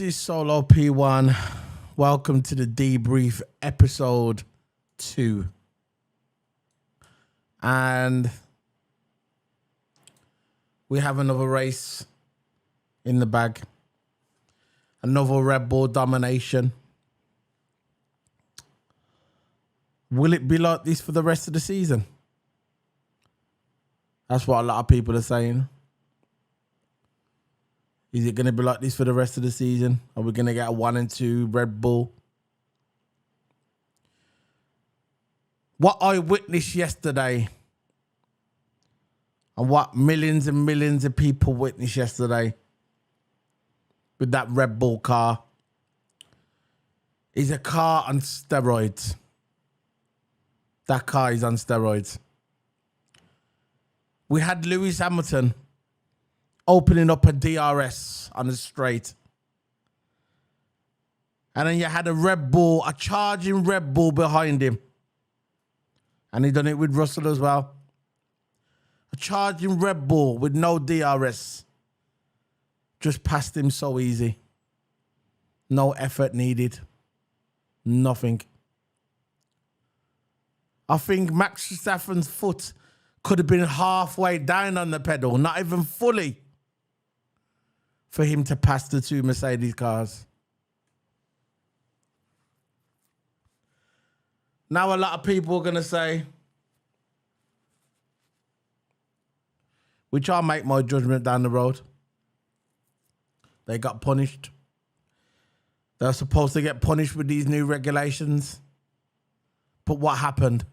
is Solo P1. Welcome to the debrief episode 2. And we have another race in the bag. Another Red Bull domination. Will it be like this for the rest of the season? That's what a lot of people are saying. Is it going to be like this for the rest of the season? Are we going to get a 1 and 2 Red Bull? What I witnessed yesterday and what millions and millions of people witnessed yesterday with that Red Bull car is a car on steroids. That car is on steroids. We had Lewis Hamilton opening up a DRS on the straight. And then you had a Red Bull, a charging Red Bull behind him. And he done it with Russell as well. A charging Red Bull with no DRS. Just passed him so easy. No effort needed. Nothing. I think Max Verstappen's foot could have been halfway down on the pedal, not even fully, for him to pass the 2 Mercedes cars. Now a lot of people are going to say, which I'll make my judgment down the road, they got punished. They're supposed to get punished with these new regulations. But what happened?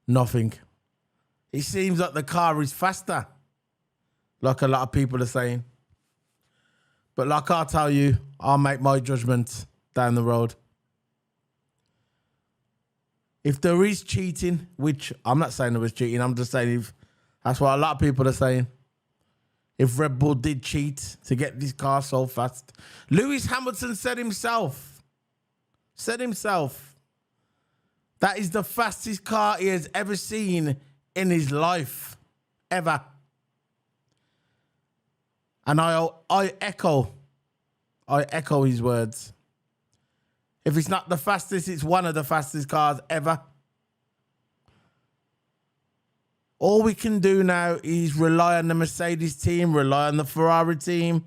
Nothing. It seems like the car is faster, like a lot of people are saying. But like I'll tell you, I'll make my judgment down the road. If there is cheating, which I'm not saying there was cheating, I'm just saying if that's what a lot of people are saying. If Red Bull did cheat to get this car so fast. Lewis Hamilton said himself, that is the fastest car he has ever seen in his life, ever. And I echo his words. If it's not the fastest, it's one of the fastest cars ever. All we can do now is rely on the Mercedes team, rely on the Ferrari team,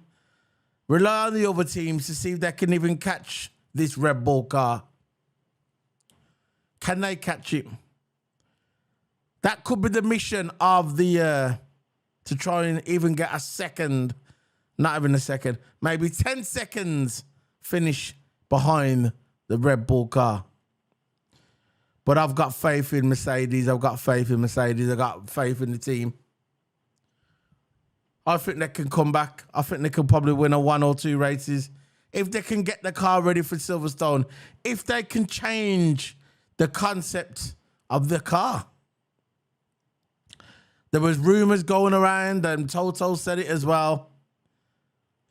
rely on the other teams to see if they can even catch this Red Bull car. Can they catch it? That could be the mission of the year, to try and even get a second, not even a second, maybe 10 seconds finish behind the Red Bull car. But I've got faith in Mercedes. I've got faith in the team. I think they can come back. I think they can probably win a 1 or 2 races. If they can get the car ready for Silverstone. If they can change the concept of the car. There was rumours going around, and Toto said it as well.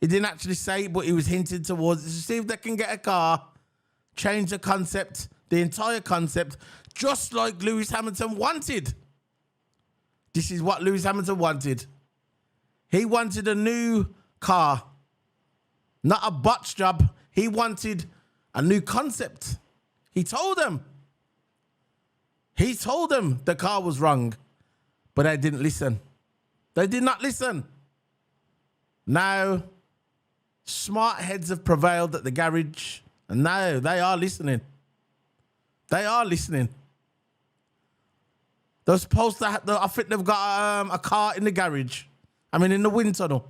He didn't actually say it, but he was hinting towards it. To see if they can get a car, change the concept, the entire concept, just like Lewis Hamilton wanted. This is what Lewis Hamilton wanted. He wanted a new car, not a botch job. He wanted a new concept. He told them the car was wrong. But they didn't listen. They did not listen. Now, smart heads have prevailed at the garage, and now they are listening. They are listening. They're supposed to have, I think they've got a car in the garage. In the wind tunnel.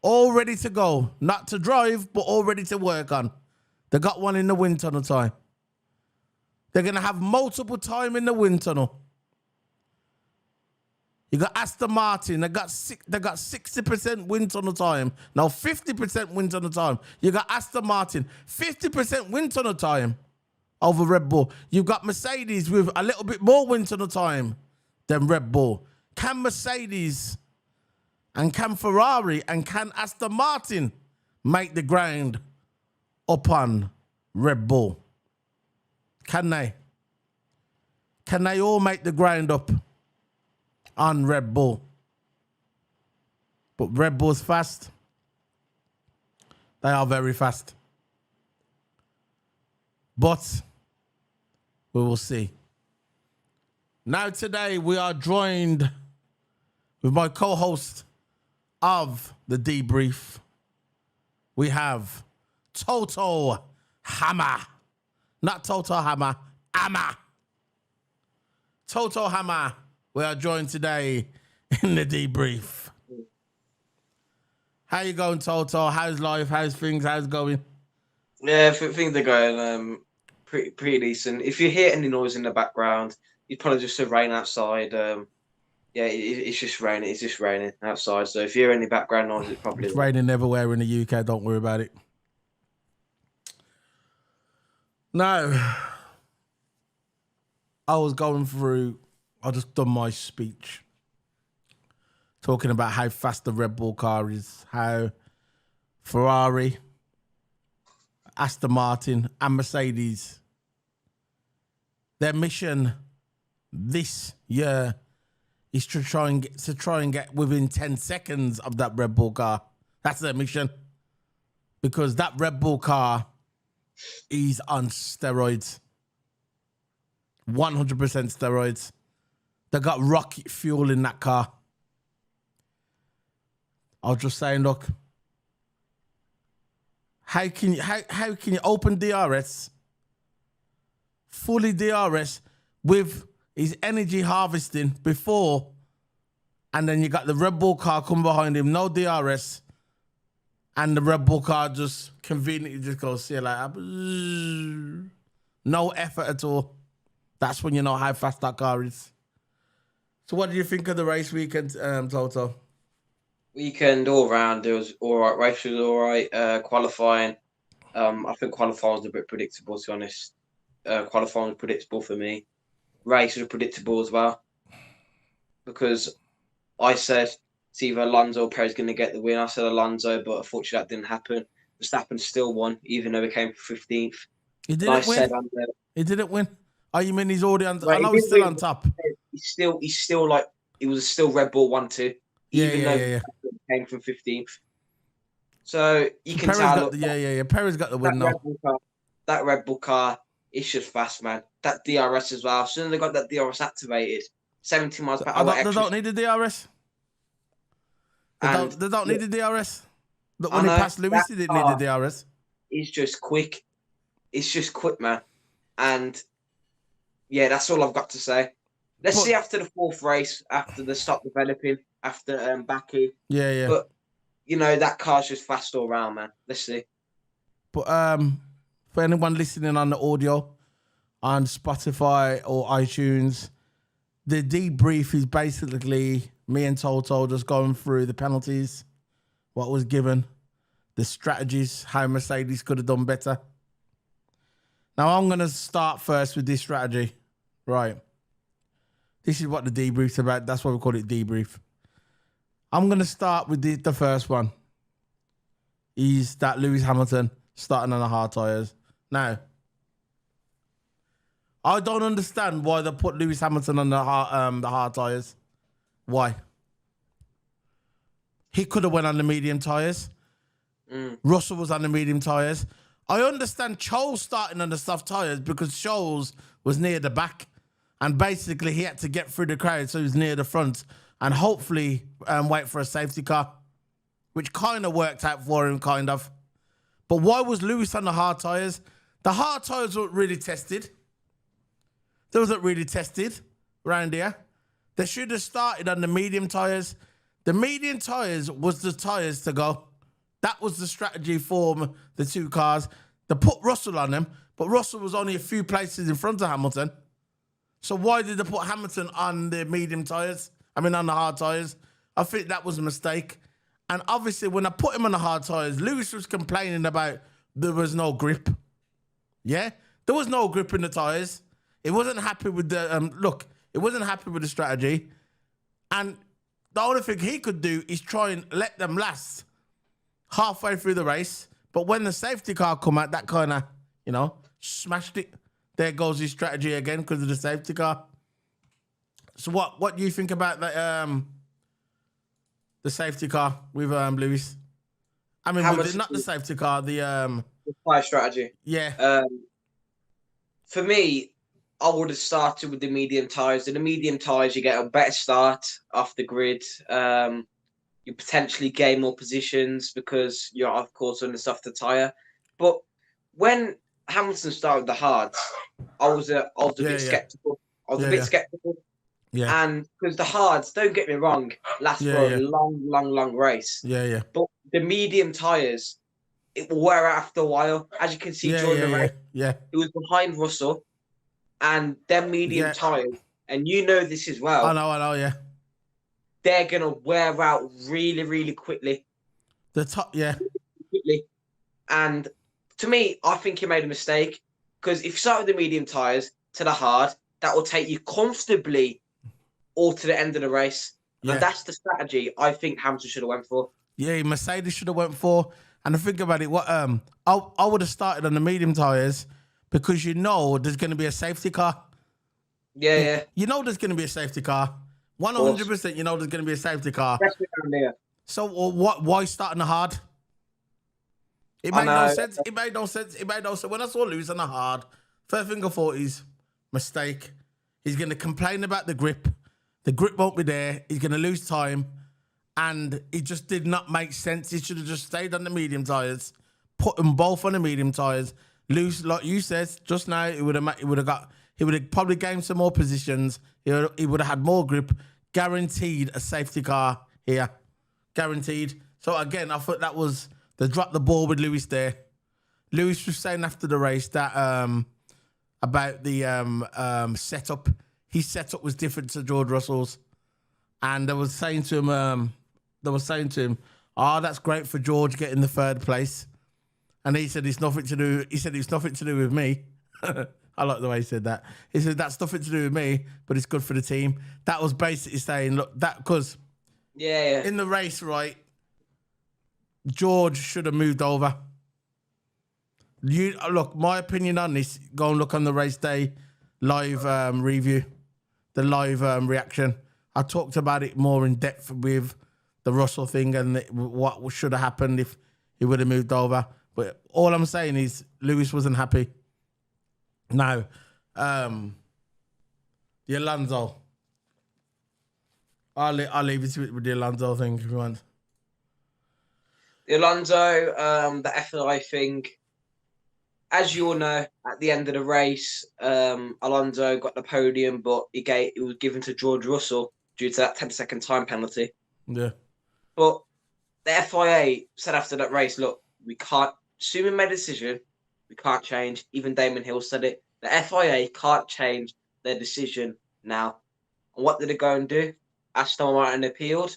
All ready to go. Not to drive, but all ready to work on. They got one in the wind tunnel time. They're going to have multiple time in the wind tunnel. You got Aston Martin. They got 60% wind tunnel time. Now 50% wind tunnel time. You got Aston Martin, 50% wind tunnel time over Red Bull. You've got Mercedes with a little bit more wind tunnel time than Red Bull. Can Mercedes and can Ferrari and can Aston Martin make the ground upon Red Bull? Can they? Can they all make the ground up on Red Bull? But Red Bull's fast. They are very fast. But we will see. Now today we are joined with my co-host of the debrief. We have Toto Hammer. Not Toto Hammer, Hammer. Toto Hammer. We are joined today in the debrief. How you going, Toto? How's life? How's things? How's it going? Yeah, things are going pretty decent. If you hear any noise in the background, it's probably just the rain outside. Yeah, it's just raining. It's just raining outside. So if you hear any background noise, it's probably raining everywhere in the UK. Don't worry about it. No, I was going through. I just done my speech, talking about how fast the Red Bull car is, how Ferrari, Aston Martin, and Mercedes, their mission this year is to try and get within 10 seconds of that Red Bull car. That's their mission, because that Red Bull car is on steroids, 100% steroids. They got rocket fuel in that car. I was just saying, look, how can you open DRS, fully DRS with his energy harvesting before, and then you got the Red Bull car come behind him, no DRS, and the Red Bull car just conveniently just goes, see you later. No effort at all. That's when you know how fast that car is. So what do you think of the race weekend, Toto? Weekend all round, it was all right. Race was all right. Qualifying, I think qualifying was a bit predictable, to be honest. Qualifying was predictable for me. Race was predictable as well, because I said it's either Alonso or Perez going to get the win. I said Alonso, but unfortunately that didn't happen. Verstappen still won, even though he came 15th. He didn't win. He didn't win. Oh, you mean he's already on? Well, I know he's still on top. He's still like, it was still Red Bull 1-2, even though he came from 15th. So you can tell. Perez got the win now. That Red Bull car, it's just fast, man. That DRS as well. As soon as they got that DRS activated, 70 miles per hour. They don't need the DRS. They don't need the DRS. But when he passed Lewis, he didn't need the DRS. It's just quick. It's just quick, man. And yeah, that's all I've got to say. Let's see after the fourth race, after they stop developing, after Baku. Yeah. But you know, that car's just fast all around, man. Let's see. But for anyone listening on the audio on Spotify or iTunes, the debrief is basically me and Toto just going through the penalties, what was given, the strategies, how Mercedes could have done better. Now I'm going to start first with this strategy. Right. This is what the debrief's about. That's why we call it debrief. I'm going to start with the first one. Is that Lewis Hamilton starting on the hard tyres. Now, I don't understand why they put Lewis Hamilton on the hard tyres. Why? He could have went on the medium tyres. Russell was on the medium tyres. I understand Scholes starting on the soft tyres because Scholes was near the back, and basically he had to get through the crowd, so he was near the front and hopefully wait for a safety car, which kind of worked out for him, kind of. But why was Lewis on the hard tyres? The hard tyres weren't really tested. They wasn't really tested around here. They should have started on the medium tyres. The medium tyres was the tyres to go. That was the strategy for the two cars. They put Russell on them, but Russell was only a few places in front of Hamilton. So why did they put Hamilton on the medium tyres? I mean, on the hard tyres? I think that was a mistake. And obviously, when I put him on the hard tyres, Lewis was complaining about there was no grip. Yeah? There was no grip in the tyres. It wasn't happy with the... it wasn't happy with the strategy. And the only thing he could do is try and let them last halfway through the race. But when the safety car come out, that kind of, smashed it. There goes his strategy again because of the safety car. So what do you think about the safety car with Lewis? I mean, was it Hamilton not the safety car? The fire strategy. yeah, For me, I would have started with the medium tyres. In the medium tyres, you get a better start off the grid. You potentially gain more positions because you're, of course, on the softer tyre. But when Hamilton started the hards, I was a bit skeptical. I was a bit skeptical. yeah, And because the hards, don't get me wrong, last yeah, for a yeah, long race. yeah, yeah, But the medium tyres, it will wear out after a while. As you can see yeah, during yeah, the yeah, race, yeah, it was behind Russell and them medium yeah. tyres, and you know this as I well, know, yeah. they're going to wear out really quickly. The top, yeah, Quickly. And to me, I think you made a mistake because if you start with the medium tyres to the hard, that will take you comfortably all to the end of the race. yeah, And that's the strategy I think Hamilton should have went for. yeah. Mercedes should have went for. And to think about it, what I would have started on the medium tires because you know there's going to be a safety car. Yeah, You know there's going to be a safety car. of course. 100%. You know there's going to be a safety car. Especially down there. So what? Why starting the hard? It I made no know. sense. It made no sense. It made no sense. When I saw Lewis on the hard, first thing I thought is mistake. He's going to complain about the grip. The grip won't be there. He's going to lose time. And it just did not make sense. He should have just stayed on the medium tyres, put them both on the medium tyres. Lewis, like you said just now, he would have probably gained some more positions. He would have had more grip. Guaranteed a safety car here. Guaranteed. So again, I thought that was they dropped the ball with Lewis there. Lewis was saying after the race that about the setup. His setup was different to George Russell's, and they were saying to him, "Oh, that's great for George getting the third place," and he said it's nothing to do. He said it's nothing to do with me. I like the way he said that. He said that's nothing to do with me, but it's good for the team. That was basically saying, look, that because in the race, right, George should have moved over. You look, my opinion on this. Go and look on the race day live review, the live reaction. I talked about it more in depth with the Russell thing and what should have happened if he would have moved over. But all I'm saying is Lewis wasn't happy. Now, the Alonso. I'll leave it with the Alonso thing if you want. The Alonso, the FLI thing. As you all know, at the end of the race, Alonso got the podium, but it was given to George Russell due to that 10-second time penalty. Yeah. But the FIA said after that race, look, we can't, assuming made a decision, we can't change. Even Damon Hill said it. The FIA can't change their decision now. And what did they go and do? Aston Martin appealed,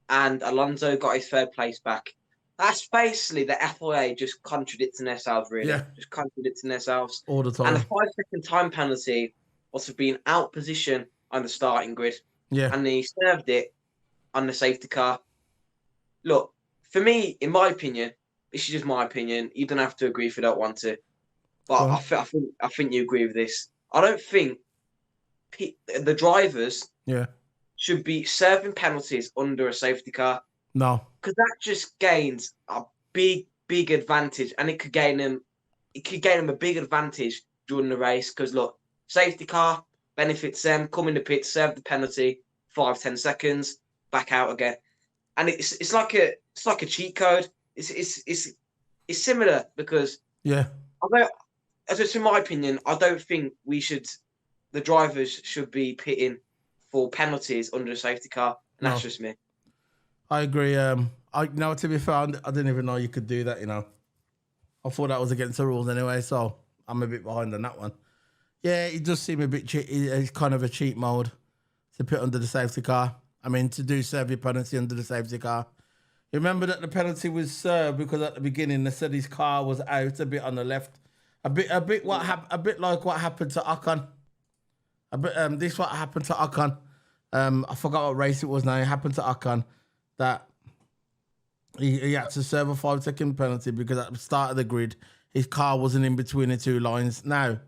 and Alonso got his third place back. That's basically the FIA just contradicting themselves, really. Yeah. Just contradicting themselves. All the time. And the 5-second time penalty was for being out position on the starting grid. Yeah. And he served it on the safety car. Look, for me, in my opinion, this is just my opinion. You don't have to agree if you don't want to. But I think you agree with this. I don't think the drivers should be serving penalties under a safety car. No. Because that just gains a big advantage, and it could gain them a big advantage during the race. Because look, safety car benefits them. Come in the pit, serve the penalty, 5-10 seconds, back out again, and it's like a cheat code. It's similar because in my opinion, I don't think the drivers should be pitting for penalties under a safety car. And that's just me. I agree. To be fair, I didn't even know you could do that, I thought that was against the rules anyway, so I'm a bit behind on that one. Yeah, it does seem a bit cheap. It's kind of a cheat mode to put under the safety car. I mean, to serve your penalty under the safety car. You remember that the penalty was served because at the beginning they said his car was out a bit on the left. A bit like what happened to Ocon. This what happened to Ocon. I forgot what race it was now. It happened to Ocon that he had to serve a 5-second penalty because at the start of the grid, his car wasn't in between the two lines. Now,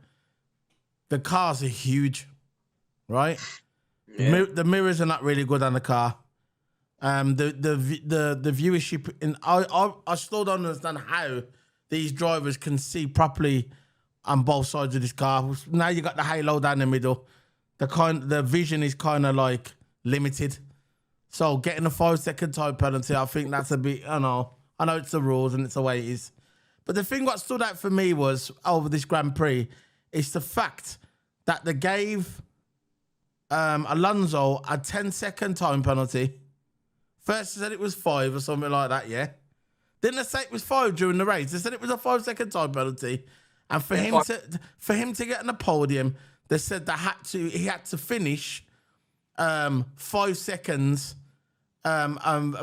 the cars are huge, right? Yeah. The mirrors are not really good on the car. The viewership in I still don't understand how these drivers can see properly on both sides of this car. Now you got the halo down the middle. The vision is kind of like limited. So getting a 5-second time penalty, I think that's a bit. I know it's the rules and it's the way it is. But the thing what stood out for me was over this Grand Prix is the fact that they gave Alonso a 10-second time penalty. First, they said it was 5 or something like that, yeah? Didn't they say it was 5 during the race? They said it was a 5-second time penalty. And for him to get on the podium, they said he had to finish 5 seconds.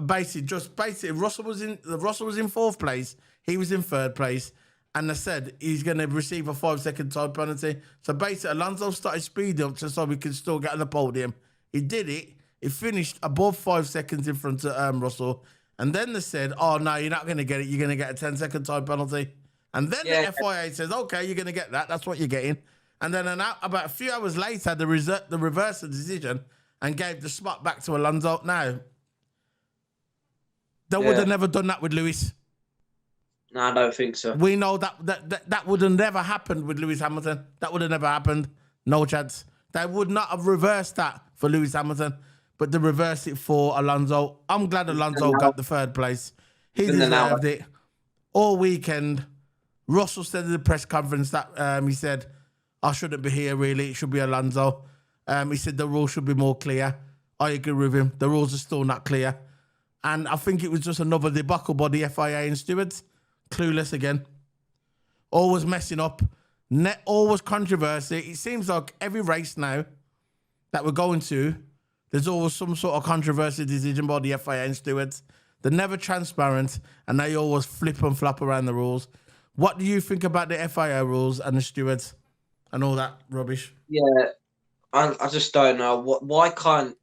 Basically, Russell was in 4th place. He was in 3rd place. And they said he's going to receive a 5-second time penalty. So basically, Alonso started speeding up so he could still get on the podium. He did it. He finished above 5 seconds in front of Russell. And then they said, oh, no, you're not going to get it. You're going to get a 10-second time penalty. And then the FIA says, okay, you're going to get that. That's what you're getting. And then about a few hours later, they reversed the decision and gave the spot back to Alonso. Now, they would have never done that with Lewis. No, I don't think so. We know that would have never happened with Lewis Hamilton. That would have never happened. No chance. They would not have reversed that for Lewis Hamilton, but they reversed it for Alonso. I'm glad Alonso got the 3rd place. He deserved it. All weekend, Russell said in the press conference that he said, I shouldn't be here, really. It should be Alonso. He said the rules should be more clear. I agree with him. The rules are still not clear. And I think it was just another debacle by the FIA and stewards. Clueless again. Always messing up. Always controversy. It seems like every race now that we're going to, there's always some sort of controversy decision by the FIA and stewards. They're never transparent and they always flip and flop around the rules. What do you think about the FIA rules and the stewards and all that rubbish? Yeah, I just don't know. Why can't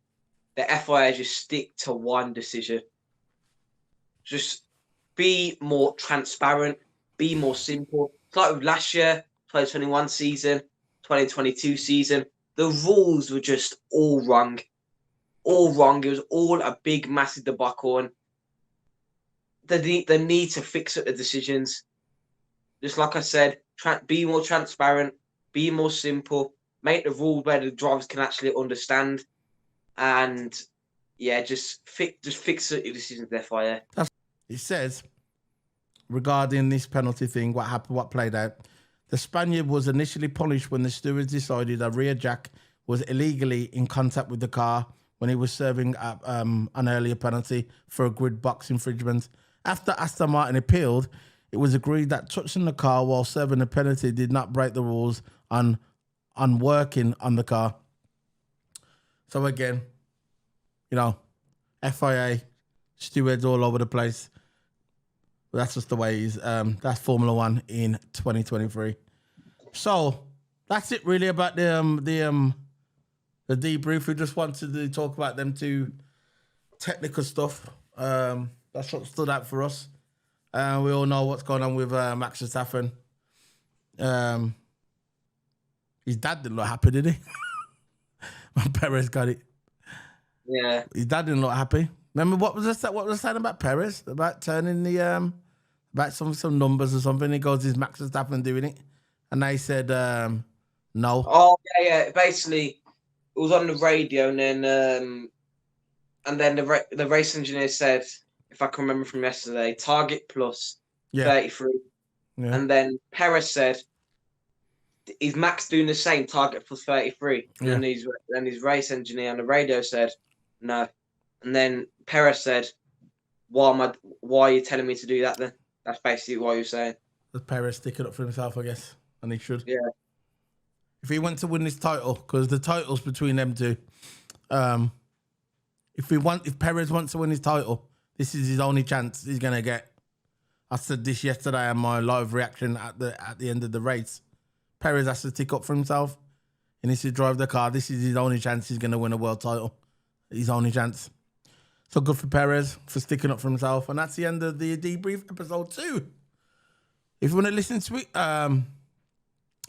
the FIA just stick to one decision? Just be more transparent, be more simple. It's like with last year, 2021 season, 2022 season, the rules were just all wrong. All wrong. It was all a big, massive debacle. And they need to fix up the decisions. Just like I said, be more transparent, be more simple, make the rules where the drivers can actually understand. And, yeah, just fix up your decisions with FIA. It says, regarding this penalty thing, what happened, what played out, the Spaniard was initially punished when the stewards decided a rear jack was illegally in contact with the car when he was serving an earlier penalty for a grid box infringement. After Aston Martin appealed, it was agreed that touching the car while serving a penalty did not break the rules on working on the car. So again, FIA, stewards all over the place. But that's just the way it is. That's Formula One in 2023. So that's it really about the debrief. We just wanted to talk about them two technical stuff. That's what stood out for us. We all know what's going on with Max Verstappen. His dad didn't look happy, did he? When Perez got it. Yeah. His dad didn't look happy. Remember what was I saying about Perez? About turning the about some numbers or something. He goes, "Is Max Verstappen doing it?" And they said no. Oh yeah. Basically, it was on the radio, and then the race engineer said, if I can remember from yesterday, target plus 33. Yeah. And then Perez said, is Max doing the same, target plus 33? Yeah. And his race engineer on the radio said, no. And then Perez said, why are you telling me to do that then? That's basically what you're saying. Does Perez stick it up for himself, I guess? And he should. Yeah. If he went to win this title, because the title's between them two, if Perez wants to win his title, this is his only chance he's gonna get. I said this yesterday on my live reaction at the end of the race. Perez has to stick up for himself. He needs to drive the car. This is his only chance he's gonna win a world title. His only chance. So good for Perez for sticking up for himself. And that's the end of the debrief episode 2. If you want to listen to it,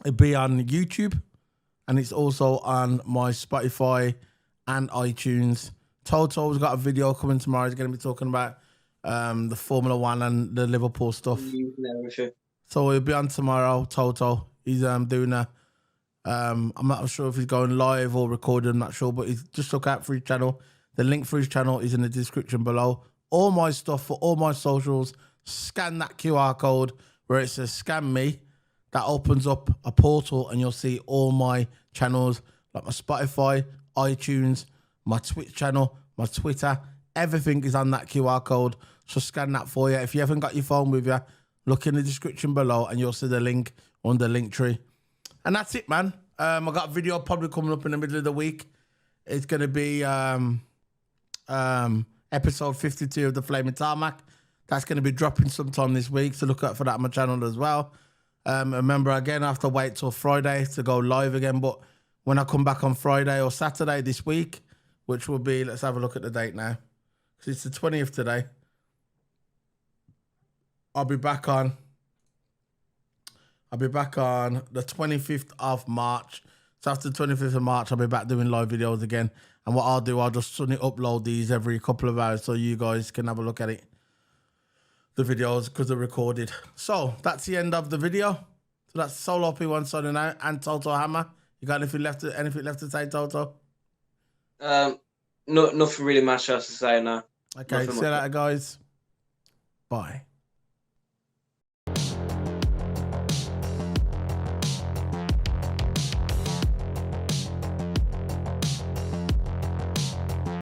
it'll be on YouTube. And it's also on my Spotify and iTunes Toto's got a video coming tomorrow. He's going to be talking about the Formula One and the Liverpool stuff. So he'll be on tomorrow. Toto. He's doing a. I'm not sure if he's going live or recorded. I'm not sure, but he's just look out for his channel. The link for his channel is in the description below. All my stuff for all my socials. Scan that QR code where it says "Scan Me." That opens up a portal, and you'll see all my channels, like my Spotify, iTunes, my Twitch channel, my Twitter. Everything is on that QR code. So scan that for you. If you haven't got your phone with you, look in the description below, and you'll see the link on the link tree. And that's it, man. I got a video probably coming up in the middle of the week. It's going to be episode 52 of the Flaming Tarmac. That's going to be dropping sometime this week, so look out for that on my channel as well. Remember, again, I have to wait till Friday to go live again, but when I come back on Friday or Saturday this week, which will be, let's have a look at the date now, because it's the 20th today. I'll be back on the 25th of March. So after the 25th of March, I'll be back doing live videos again. And what I'll do, I'll just suddenly upload these every couple of hours so you guys can have a look at it. The videos, because they're recorded. So that's the end of the video. So that's Solo P1 signing out and Toto Hammer. You got anything left to say, Toto? Nothing really much else to say now. Okay, see you later, guys. Bye.